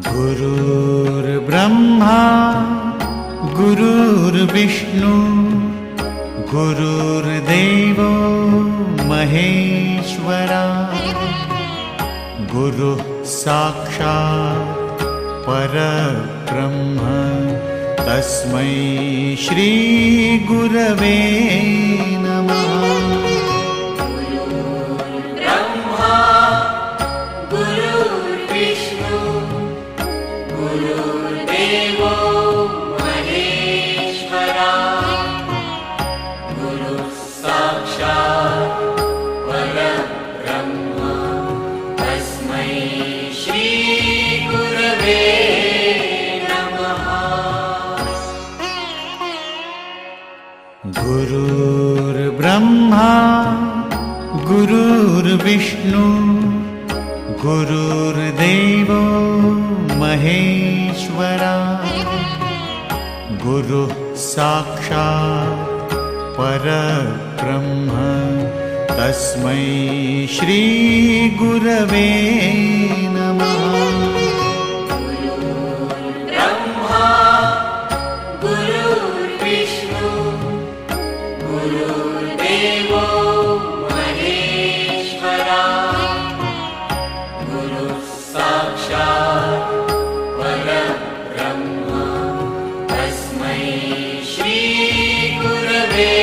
गुरुर्ब्रह्मा गुरुर्विष्णु गुरुर्देवो महेश्वरा गुरुः साक्षात् परब्रह्म तस्मै श्री गुरवे नमः। ब्रह्मा गुरुर्विष्णु गुरुर्देवो महेश्वरा गुरुः साक्षात् परब्रह्म तस्मै श्री गुरवे नमः। गुरुर्ब्रह्मा गुरुर्विष्णु गुरुर्देवो महेश्वरा गुरुः साक्षात् परब्रह्म तस्मै श्री गुरवे नमः। ब्रह्मा गुरुर्विष्णु गुरुर्देवो महेश्वरा गुरुः साक्षात् परब्रह्म तस्मै श्री गुरवे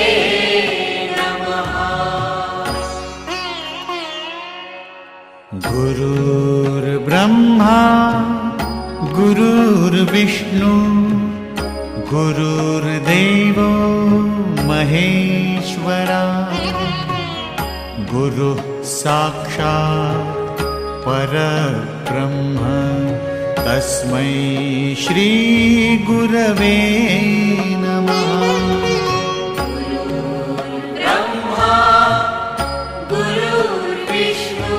नमः। गुरुर्ब्रह्मा गुरुर्विष्णु गुरुर्देवो महेश्वरा गुरुः साक्षात् परब्रह्म तस्मै श्री गुरवे नमः। ब्रह्मा गुरुर्विष्णु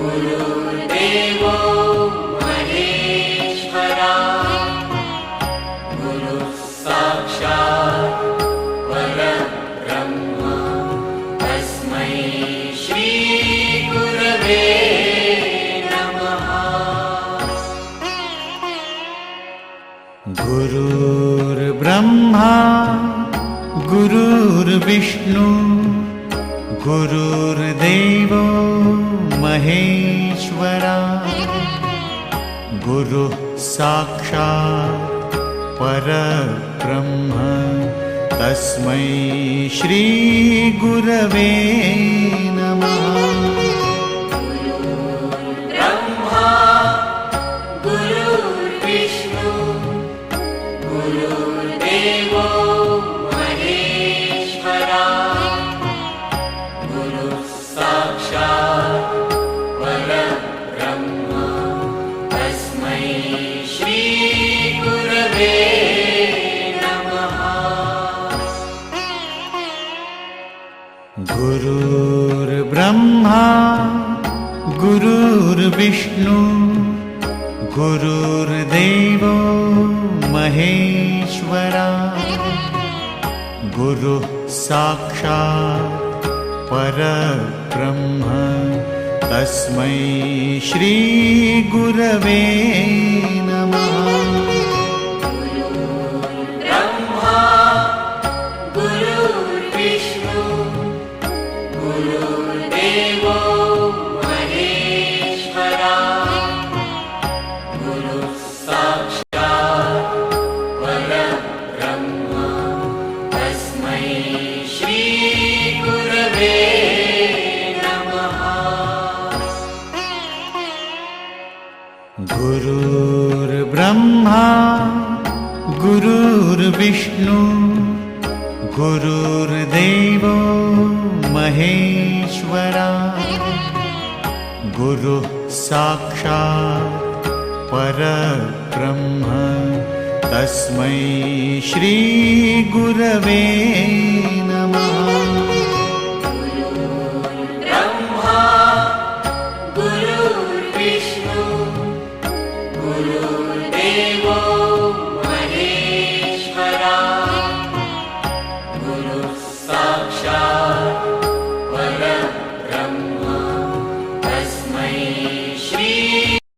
गुरुर्देवो महेश्वरा गुरुः साक्षात् परब्रह्म तस्मै श्री गुरवे नमः। गुरुर्ब्रह्मा गुरुर्विष्णु गुरुर्देवो महेश्वरा गुरुः साक्षात् परब्रह्म तस्मै श्री गुरवे नमः। ब्रह्मा गुरुर्विष्णु गुरुर्देवो महेश्वरा गुरुः साक्षात् परब्रह्म तस्मै श्री गुरवे नमः। गुरुर्ब्रह्मा गुरुर्विष्णु गुरुर्देवो महेश्वरा गुरुः साक्षात् परब्रह्म तस्मै श्री गुरवे नमः। ब्रह्मा गुरुर्विष्णु गुरुर्देवो महेश्वरा गुरुः साक्षात् परब्रह्म तस्मै श्री गुरवे नमः। गुरुर्ब्रह्मा गुरुर्विष्णु गुरुर्देवो महेश्वरा गुरुः साक्षात् परब्रह्म तस्मै श्री गुरवे नमः। ब्रह्मा गुरुर्विष्णु गुरुर्देवो महेश्वरा गुरुः साक्षात्